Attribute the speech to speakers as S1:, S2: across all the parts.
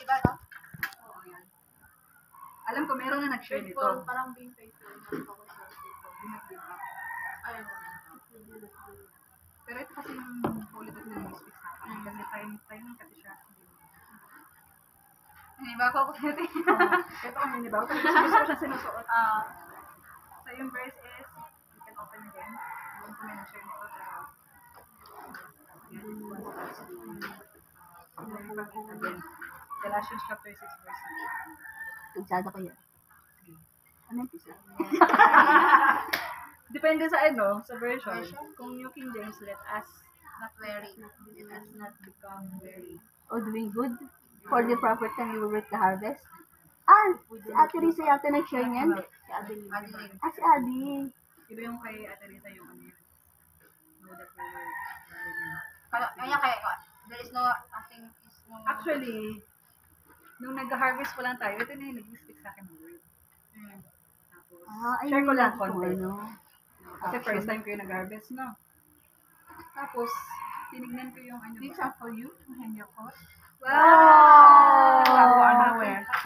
S1: iba, no?
S2: Oo, yan. Alam ko, meron na nag-share nito.
S1: Parang being faithful.
S2: Give up.
S1: Ayun.
S2: Pero ito kasi yung quality na nag-speak sa akin. Kasi time kasi siya. Hinibaw ko ako dito. Ito ang hinibaw. Kasi gusto ko siya sinusuot. So yung verse is, you can open again. Alam ko may nag-share nito. Pero again, Galatians chapter 6 verse 9.
S3: Tugsado ko yan. Ano yung pisa?
S2: Depende sa sa version. Kung New King James, let us
S1: Not weary.
S2: let us not become weary.
S3: O doing good? For the proper time you will reap the harvest? Si Ate Risa yata nag-share niyan.
S2: Si Adeline.
S3: Si Adi.
S2: Iba yung kay Ate Rita yung ano yun. Know that we're
S1: Kaya, there is no, nothing is no...
S2: Actually, nung nag-harvest pa lang tayo, ito na yung nag-speak sa akin ng word. Tapos, share ko lang konti. Kasi first time ko yung nag-harvest, no? Tapos, tinignan ko yung ano ba?
S1: These are for you to hang your coat.
S2: Wow!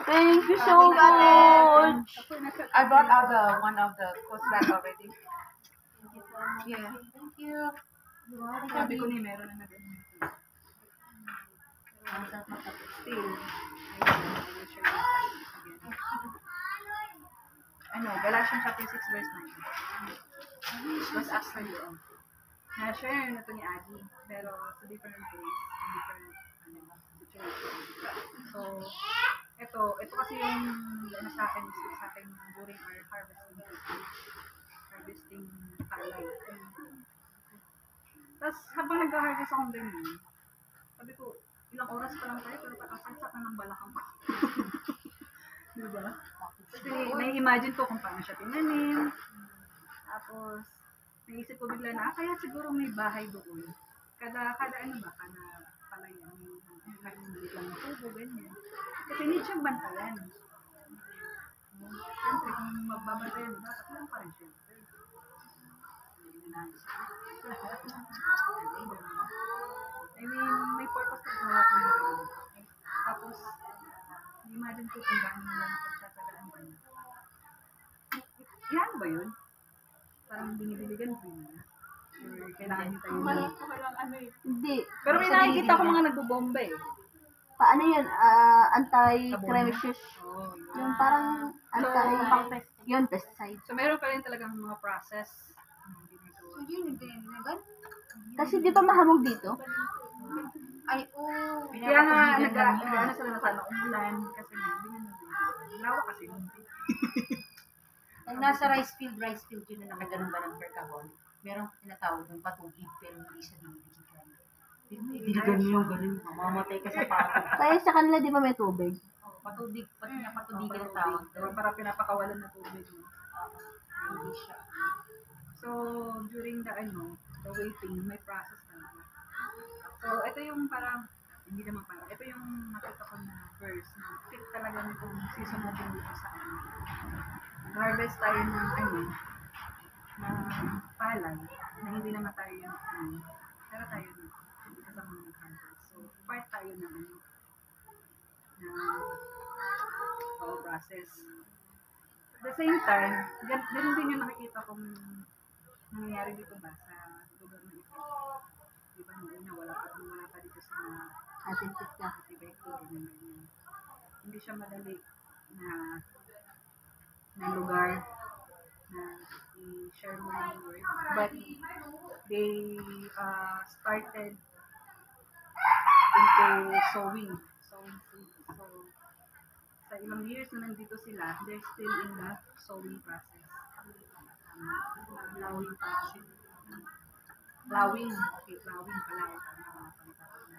S3: Thank you so much!
S1: I brought out one of the coat back already. Yeah. Thank you.
S2: Sabi ko ni meron na nag-ano. Still, Galatians chapter 6 verse 9. It was actually na-share na to ni Adi, pero sa different ways, different situation. So, ito kasi yung sa akin during our harvesting palay. Tapos, habang nag-harvest akong ganyan, sabi ko, ilang oras pa lang tayo, pero saksak na ng balakang ko. Diba? Kasi, na-imagine ko kung paano siya tinanim. Tapos, naisip ko bigla na, kaya siguro may bahay doon. Kada palay yan, may maliit lang na tubo, ganyan. Kasi need siyang bantayan. Siyempre, kung magbabantayan, dapat lang pa rin siyempre. I mean, may purpose na gawak na yun. Tapos, imagine ko kung gaano nila pagsasagaan ba niya. Yan ba yun? Parang binibiligan ko yun. Or kailangan nyo tayo na.
S3: Hindi.
S2: Pero may nakikita ko mga nagbobomba eh.
S3: Paano yun? Anti-cremeous.
S2: Oh,
S3: Yung parang yun, pesticide.
S2: so meron pa rin talagang mga process.
S1: Hindi nagdinigan?
S3: Kasi di ba mahamog dito?
S1: Ay, oo.
S2: Kaya nga, nag-ano sila na sana umulan. Kasi hindi nga lawa kasi.
S4: Ang nasa rice field yun na nakaganon ba ng percahon, merong tinatawag ng patugig pero hindi siya dinidigan. Dinidigan mo yung ganun, mamamatay ka sa pagod.
S3: Kaya sa kanila di ba may tubig?
S4: Patubig, pati niya patubigan ang tawag.
S2: Para pinapakawalan na tubig.
S4: Hindi siya.
S2: So, during the waiting, may process talaga. So, ito yung parang, hindi naman parang, ito yung nakita ko na verse na fit talaga nitong season natin dito sa akin. Harvest tayo ng ng palay, na hindi naman tayo yung pero tayo hindi kasama ng harvest. So, part tayo ng process. At the same time, ganun din yung nakikita kong nangyayari dito ba sa lugar na ito. Di ba nung una, wala pa dito sa
S3: Atin pizza.
S2: Hindi siya madali na lugar na i-share mo yung word. But they started into sowing seeds. So, sa ilang years na nandito sila, they're still in the sowing process. Plowing process. Plowing pala.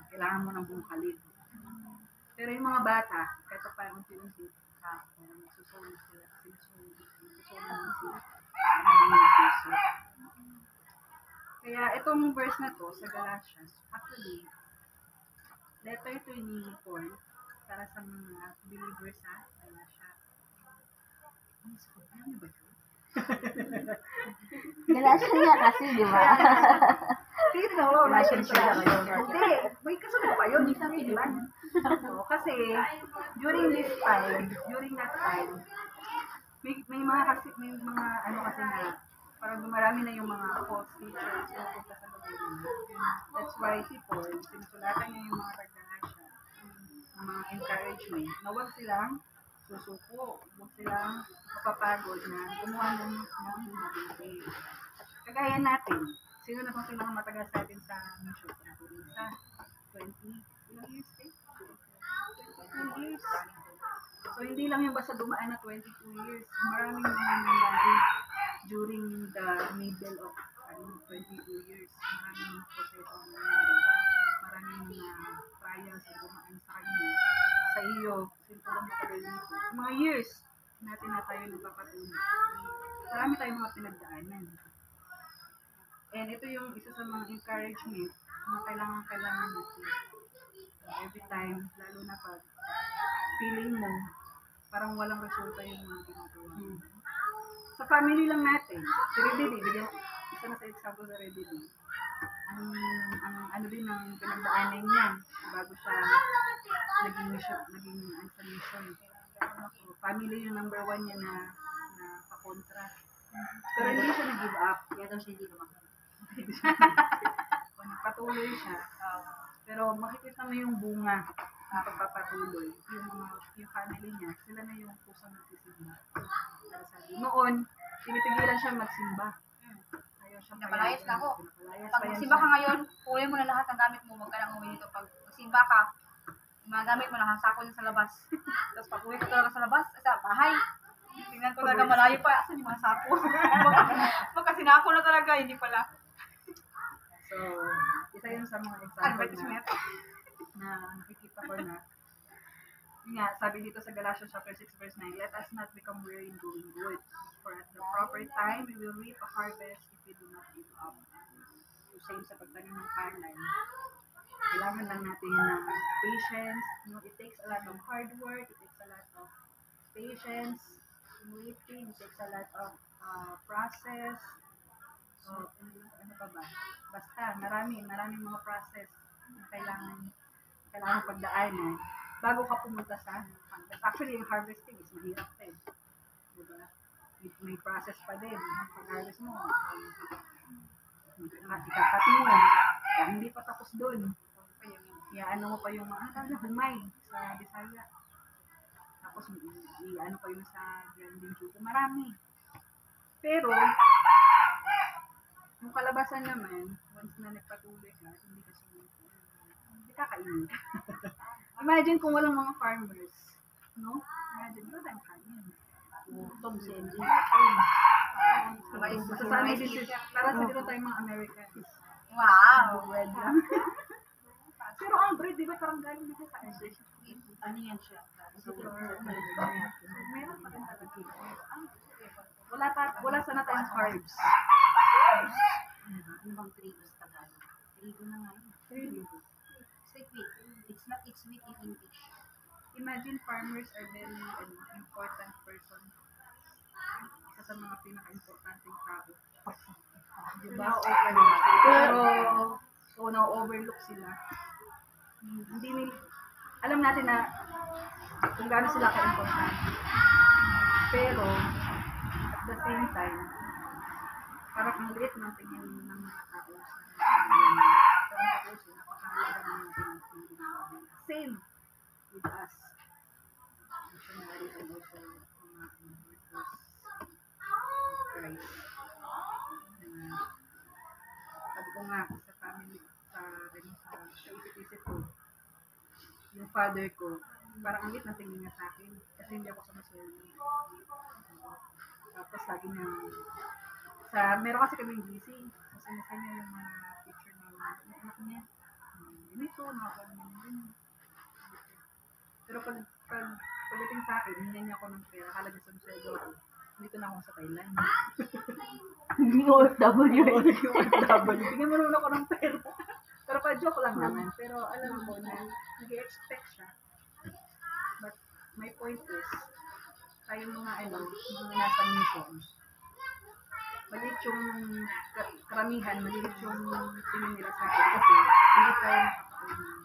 S2: Kailangan mo ng bungkalid. Pero yung mga bata, kahit pa unti-unti, susunod sila. Kaya itong verse na to sa Galatians, actually, letter to ni Paul para sa mga believers sa Galatia. Ano ba ito?
S3: Galasya niya kasi, di ba?
S2: Hindi, may kasunod pa yun. Hindi, sabi lang. So, kasi, during that time, may mga ano kasi na, parang marami na yung mga false teachers na punta sa gobyerno. That's why people, sinusulatan niya yung mga tagdanasya, ng mga encouragement, na huwag silang susuko, huwag silang mapapagod na gumawa ng mabuti. Kagaya natin, sino na bang pinakamatagal sa atin sa mission? Sa 20, ilang years eh? 22 years. So, hindi lang yung basta dumaan na 22 years. Maraming mga nangyari during the middle of 22 years. Maraming proseso ang nangyari. Maraming mga trials ang dumaan sa kanya. Sa iyo, sinto lang matagal dito. Sa mga years natin na tayo nagpapatuloy. Marami tayong mga pinagdaanan. And ito yung isa sa mga encouragement na kailangan natin. Every time, lalo na pag feeling mo, parang walang resulta yung mga ginagawa. Sa family lang natin, si Rebidi, isa na sa example sa Rebidi, ang ano din ang pinagdaanan niyan bago siya naging sa mission. So, family yung number 1 niya na kakontra. Pero hindi siya nag-give up.
S4: Kaya daw siya hindi lumakad.
S2: Nagpatuloy siya. Pero makikita mo yung bunga ng pagpapatuloy. Yung family niya, sila na yung pusang nagsisimba. Noon, pinipigilan siya magsimba. Ayaw siya
S1: Napalayas na ako.
S2: Napalayas
S1: Pag
S2: pa yan
S1: magsimba ka
S2: siya.
S1: ngayon, kunin mo na lahat ng gamit mo, huwag ka nang umuwi dito. Pag magsimba ka, yung mga gamit mo nakasako niya sa labas. Tapos pag uwi ko talaga sa labas, sa bahay, tingnan ko talaga malayo pa, asan yung mga sako? Baka sinako na talaga, hindi pala.
S2: So, isa yun sa mga example
S1: Advertisement.
S2: na nakikita ko na yun nga, sabi dito sa Galatians chapter 6 verse 9, let us not become weary in doing good, for at the proper time we will reap a harvest if we do not give up. So, same sa pagtanim ng palay. Kailangan lang natin ng patience. It takes a lot of hard work, it takes a lot of patience, waiting, it takes a lot of process. So, ano pa ba? Basta, maraming mga process na kailangan pagdaanan bago ka pumunta sa harvest. Actually, yung harvesting is mahirap din. Diba? May process pa din. Pag-harvest mo, ikakati mo. Kaya hindi pa tapos doon. Ano mo pa yung mga humay sa Bisaya. Tapos, ano pa yung sa grinding jugo. Marami. Pero, yung kalabasan naman, once na nagpatuloy ka, hindi ka sumuko. Hindi kakainin. Imagine kung walang mga farmers. No? Imagine, wala tayong kanin.
S4: Utong si MJ.
S2: Masasanay din siya. Para siguro tayong mga Americans.
S1: Wow!
S2: Bread lang. Pero ang bread, di ba parang galing na sa asin?
S4: Ano yan siya?
S2: Meron pa rin talaga. Wala sana tayong carbs.
S4: Ano bang trigo sa Tagalog? Trigo na nga yun. Sweet. It's sweet in English.
S2: Imagine farmers are very important person. Isa sa mga pinaka-importanting tao. Diba? Pero, na-overlook sila. Hindi nila, alam natin na kung gaano sila ka-importante. Pero, at the same time, parang ang liit ng tingin ng mga tao sa napakahalaga ng mga ginagawa. Same with us. Missionaries and also mga workers of Christ. Sabi ko nga sa family, sa isip-isip ko, yung father ko, parang ang liit ng tingin niya sa akin kasi hindi ako sumasweldo. Tapos lagi niya, meron kasi kami GC, kasi nasa niya yung mga picture ng anak niya. Ganito, nakakalimutan niya. Pero pagdating sa akin, hinyan niya ako ng pera, halaga sa sweldo ako. Dito na ako sa Thailand.
S3: Hindi OFW.
S2: Bigyan mo naman ako ng pera. Pero pa-joke lang naman. Pero alam ko na nag-expect siya. But my point is, tayo mga nasa missions, maliit yung karamihan, maliit yung tingin nila sa akin kasi hindi tayo nakakaunin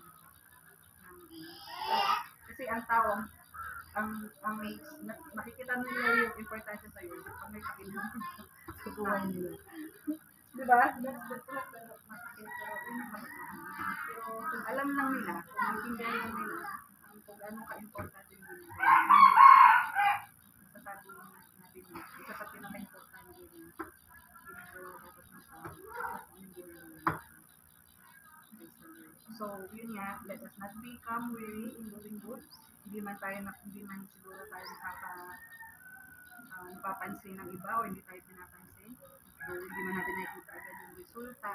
S2: ang tao, makikita nila yung importansya sa'yo pag may pakinabang sa buhay nila. Diba? That's what makikita. Pero kung alam lang nila, kung maintindihan lang nila, kung gaano ka-importante yung ginagawa, masasabi natin na isa sa pinaka-importante yung ginagawa dapat ng tao, yung ginagawa. So, yun nga, let us not become weary in doing good. Hindi man siguro tayo napapansin ng iba o hindi tayo pinapansin. So, hindi man natin nakikita agad yung resulta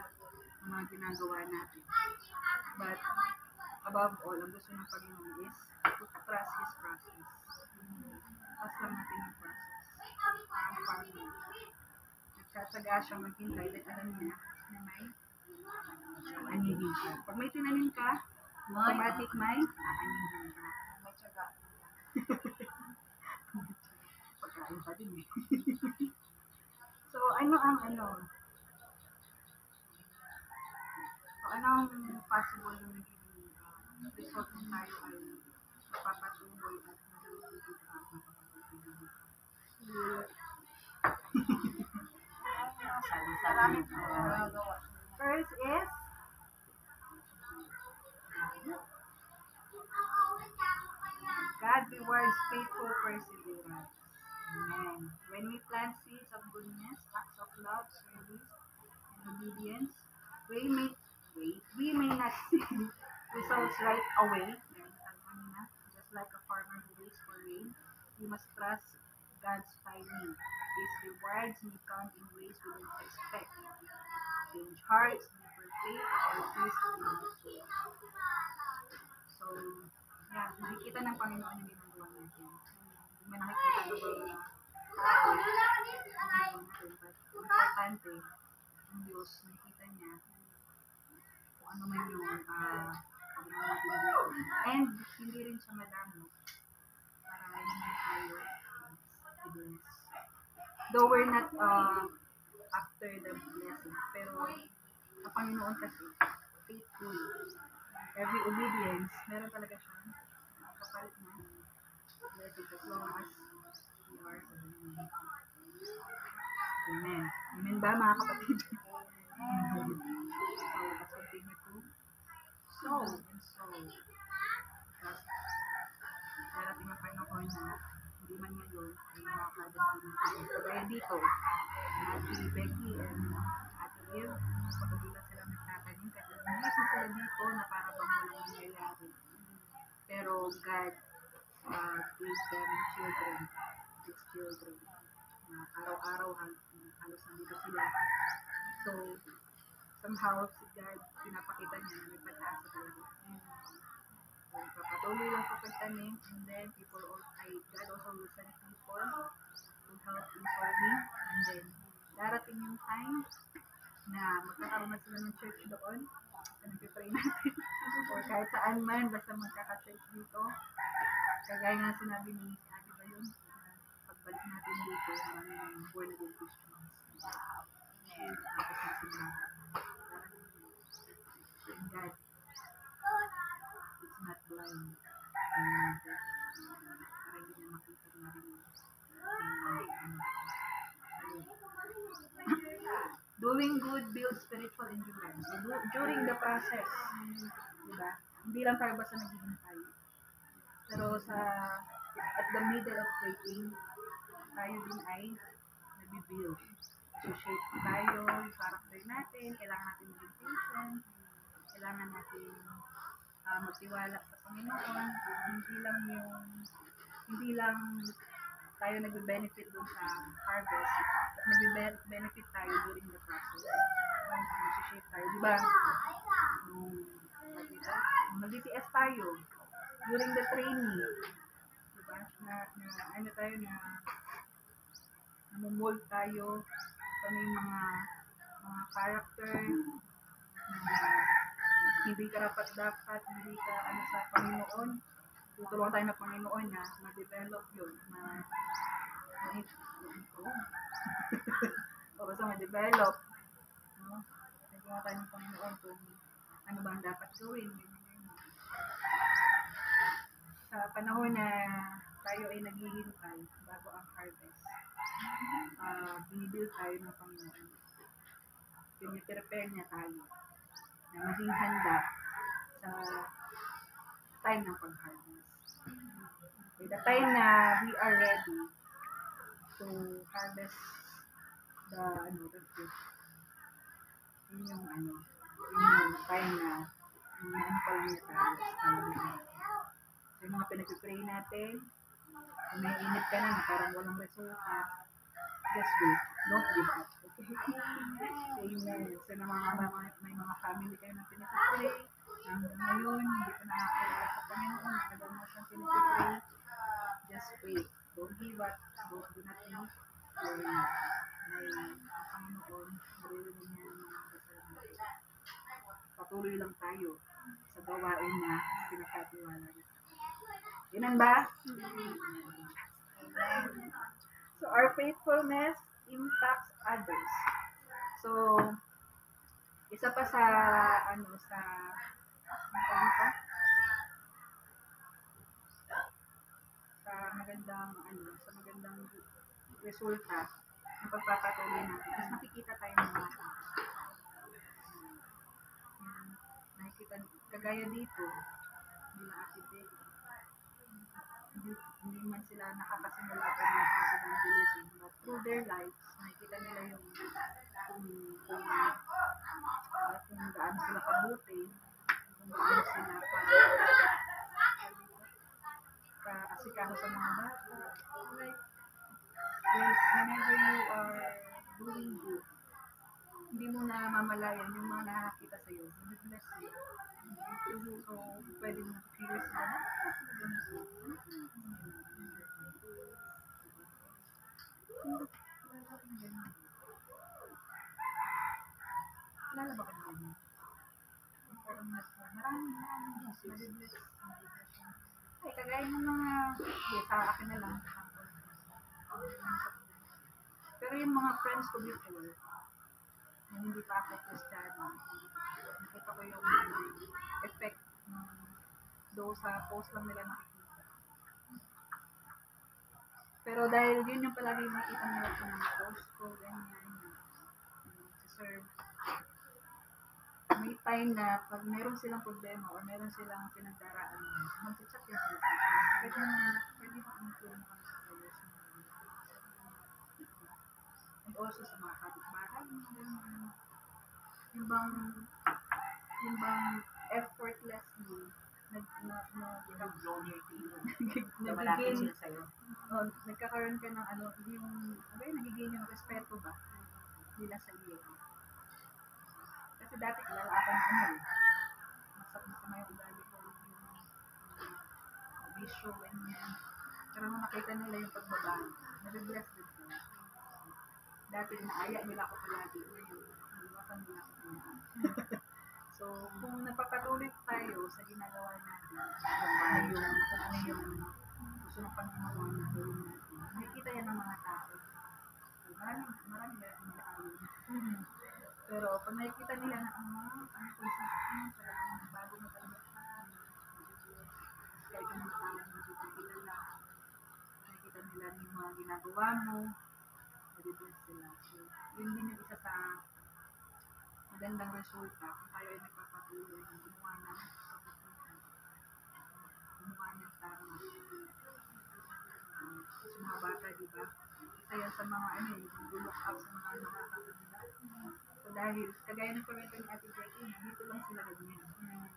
S2: ng mga ginagawa natin. But, above all, ang gusto ng Panginoon is to trust His process. Trust lang natin yung process. Ang farmer. Nagtsatsaga siyang maghintay dahil alam niya na may aanigin siya. Pag may tinanim ka, automatic may aanigin ka.
S1: May tiyaga.
S2: Pagkain pa din eh. So, ano ang possible na naging result kung tayo ay napapatuloy at nalulugod ang
S1: Marami po nagagawa.
S2: First is God rewards faithful perseverance. Amen. When we plant seeds of goodness, acts of love, service, and obedience, we may not see results right away. Just like a farmer who waits for rain, we must trust God's timing. His rewards may come in ways we don't expect. Change hearts, deeper faith, or peace in our soul. So, yeah, nakikita ng Panginoon yung ginagawa natin. Hindi mo nakikita ng mga tao, but importante, ang Diyos, nakikita niya kung ano man yung pagmamagitan dito. And, hindi rin siya madamo para hindi tayo i-bless. Though we're not after the blessing, pero ang Panginoon kasi, faithful. Every obedience, meron talaga siyang kapalit na blessing as long as we are obedient. Amen. Amen ba mga kapatid? So, let's continue to sow and sow. Because darating ang panahon na hindi man ngayon ay makakadasin ng tayo. Kaya dito, Ate Becky and Ate Liv, patuloy sila nagtatanim kasi naisip sila dito na para bang walang nangyayari. Pero God gave them children, 6 children. Araw-araw halos nandito sila. So, somehow si God pinapakita niya na may pag-asa talaga. So, papatuloy lang sa pagtanim, and then God also will send people to help in sowing, and then darating yung time na magkakaroon na sila ng church doon, so nag-pray natin, or kahit saan man, basta magkaka-church dito, kagaya nga sinabi ni Ate ba yun, pagbalik natin dito, marami ng born again Christians. Tapos na sila, and God, it's not blind. And para hindi niya makita na rin doing good builds spiritual endurance. So, during the process, diba? Hindi lang tayo basta naghihintay. Pero at the middle of waiting, tayo din ay nabibuild. So-shape tayo, yung character natin, kailangan natin maging patient, kailangan natin magtiwala sa Panginoon, hindi lang tayo nagbe-benefit dun sa harvest, at nagbe-benefit tayo during the process. Nag-shape tayo, di ba? Nung mag-DCS tayo, during the training, di ba? Na namumold tayo, ano yung mga character, na hindi ka dapat, hindi ka sa Panginoon, tutulungan tayo ng Panginoon na ma-develop yun, o basta ma-develop, no? Tutulungan tayo ng Panginoon kung ano ba ang dapat gawin, sa panahon tayo ay naghihintay bago ang harvest, binibuild tayo ng Panginoon. Piniprepare niya tayo na maging handa sa time ng pag-harvest. By the time na we are ready to harvest the fruit, yun yung time na pa lang niya tayo sa Panginoon. So, yung mga pinag-pray natin, kung may init ka na parang walang resulta, just wait. Don't give up. Okay? Amen. So, may mga family kayo na pinag-pray, hanggang ngayon, hindi ko nakakilala sa Panginoon, matagal mo siyang pinag-pray, just wait. Don't give up. Do not leave. Ang Panginoon, maririnig niya ang mga dasal natin. Patuloy lang tayo sa gawain na pinagkatiwala niya. Ganun ba? So, our faithfulness impacts others. So, isa pa sa magandang resulta ng pagpapatuloy natin is nakikita tayo ng mga tao. Nakikita, kagaya dito, nila Ate Becky, hindi man sila nakakasimula pa ng evangelism, but through their lives, nakikita nila yung kung gaano sila kabuti, kung gaano sila kaasikaso sa mga bata. Like, whenever you are doing good, hindi mo na mamalayan yung mga nakakita sa'yo. Bless you. So, pwede mo curious sila na. Kilala ba ka naman? Maraming bless. Ay, kagaya ng mga, sa akin na lang. Pero yung mga friends ko before, na hindi pa ako Kristiyano, nakita ko yung effect though sa post lang nila nakikita. Pero dahil yun yung palagi nakita nila sa mga post ko, ganyan, sa serve, may time na pag meron silang problema or meron silang pinagdaraan, mag-chat yun sila. Pwede ba ang tulong kami sa kayo? And also sa mga kapitbahay, yung bang effortlessly
S4: Malapit sila sa'yo.
S2: nagkakaroon ka ng nagiging yung respeto ba nila sa iyo. Kasi dati kilala ako ng masama yung ugali ko, yung bisyo, ganyan. Pero nung nakita nila yung pagbabago, nag-bless din ko. Dati naaya nila ako palagi, ngayon, naliwasan nila ako palagi. So, kung napapatuloy tayo sa ginagawa natin, kung ano yung gusto ng Panginoon na gawin natin, makikita yan ng mga tao. So, marami ba yung mga tao? Pero, pag nakikita nila na consistent, bago na talaga kahit yung mga tao na nakikita nakikita nila yung mga ginagawa mo, madibless sila. So, yun din yung isa sa magandang resulta kung tayo ay nagpapatuloy ng gumawa ng tama. Sa mga bata, diba? Isa yan sa mga look up sa mga nakakaganda. So dahil, kagaya ng kwento ni Ate Becky, dito lang sila ganyan.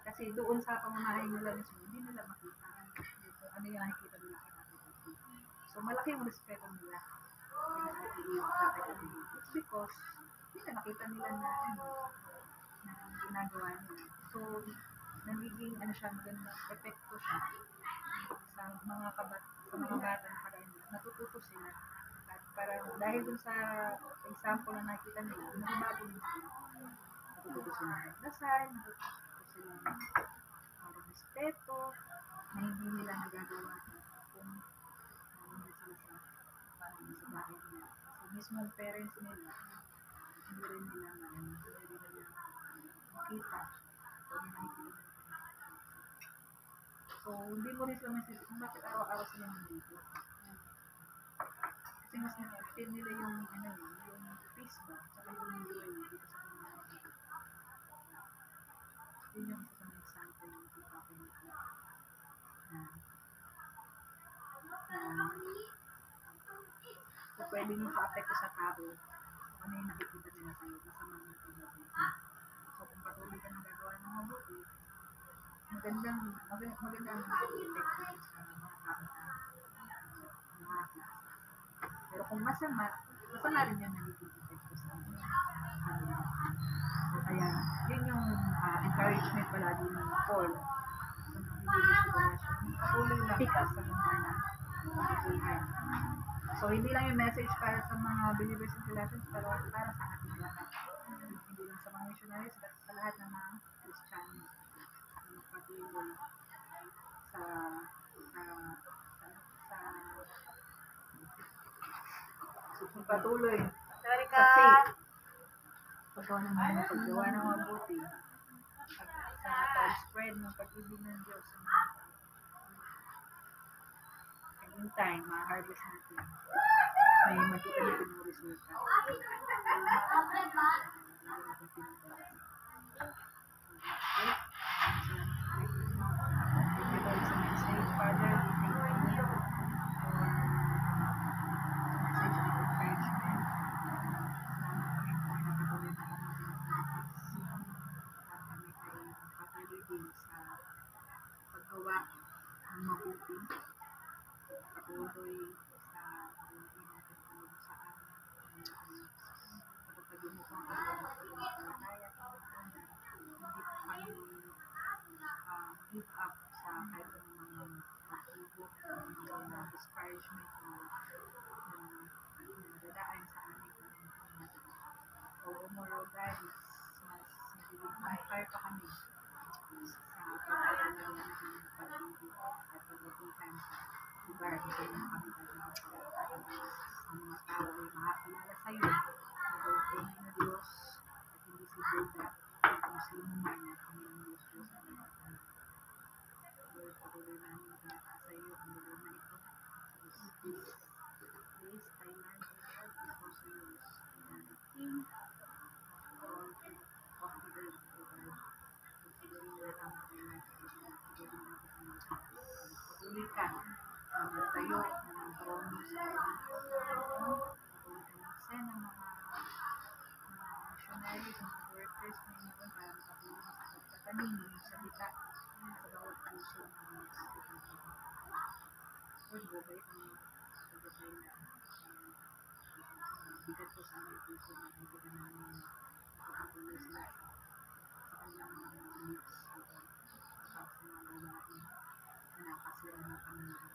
S2: Kasi doon sa pamamahay nila mismo, hindi nila makita. Dito, ano yung nakikita nila kay Ate Becky. So malaki yung respeto nila. It's because nakita nila na ginagawa nila. So, nagiging magandang epekto siya sa mga bata na kagaya nila. Natututo sila. At parang dahil dun sa example na nakita nila, nagbabago din sila. Natututo sila magdasal, natututo sila respeto, na hindi nila nagagawa kung sila sa bahay nila. So, mismong parents nila, hindi rin nila makita. So, hindi mo rin sila masisip kung bakit araw-araw sila nandito. Kasi mas na-feel nila yung, yung peace ba, tsaka yung joy dito sa community. Yun yung isa sa mga example ng kita ko nito. So, pwedeng maka-apekto sa tao kung ano yung nakikita nila sa'yo, masama ng pagbabago. So, kung patuloy ka nang gagawa ng mabuti, magandang epekto yun sa mga tao na nakakita. Pero kung masama rin yun nagiging epekto sa kanila. So, kaya, yun yung encouragement palagi ng Paul sa mga patuloy lang sa mga kabubuhay. So, hindi lang yung message para sa mga believers in Galatians, pero para sa ating lahat. Hindi lang sa mga missionaries, but sa lahat ng mga Kristiyano na magpatuloy patuloy
S1: Sorry
S2: sa
S1: ka.
S2: faith, paggawa ng mabuti, sa pag-spread ng pag-ibig ng Diyos sa mga tao. And in time, ma-harvest natin. May makita natin yung resulta. Paggawa ng mabuti, patuloy sa pagiging natin tulong sa amin, pagpapagin mo kung ano ang pagpapalataya at hindi pa kayo give up sa kahit anong mga pagsubok, mga discouragement na nadadaan sa amin. Overall, guys, mas nagiging on-fire pa kami sa pagpapalala natin ng pag-ibig at pagbubutan sa lugar kung saan mga kami ang mga tao ay makakilala sa iyo na daupin na Diyos at hindi si Buddha at kung sino man na kami ng Diyos sa mga kami. Lord, patuloy namin pinataas sa iyo ang lugar na ito. This place, Thailand, Lord, is also yours. And the King of the earth, Lord, considering that ang Thailand ay patuloy ka na magtayo ng trono sa patuloy ka magsen ng mga missionaries, mga workers na yun para makatulong sa pagtatanim ng salita sa bawat puso ng mga salita. Lord, babay ang pagbatay na bigat po sa aming puso na hindi ka namin makapatuloy sila sa kanilang mga needs sa mga gawain na nakasira ng Panginoon.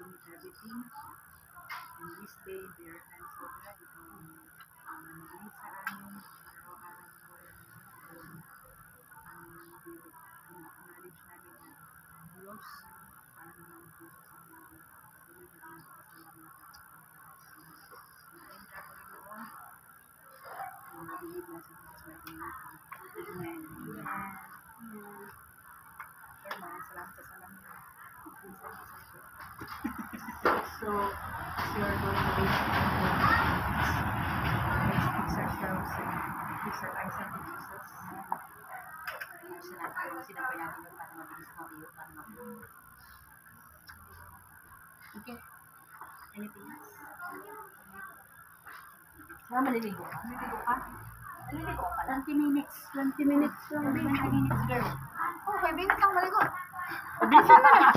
S2: Commit everything in this day in their hands, O God. Ikaw ang nag-lead sa amin araw-araw ng buhay namin. Ang knowledge namin na Diyos para naman puso sa amin. Patuloy na rin nakasalamat. Kumain ka po rin noon. Ang mabilib na sa Jesus mighty name. Amen. Amen. Sir, maraming salamat sa salamat.
S3: So, as you are going away from the Lord, let's fix ourselves and fix our eyes on Jesus.
S4: Sinabi natin yung para mabilis mabiyo, para mabiyo.
S3: Okay.
S4: Anything else?
S3: Maliligo ka?
S1: Naliligo ka? Naliligo ka lang.
S3: 20 minutes. 20 minutes lang.
S1: 20 minutes, girl. Oh, 5 minutes lang maligo.
S3: Bisa na.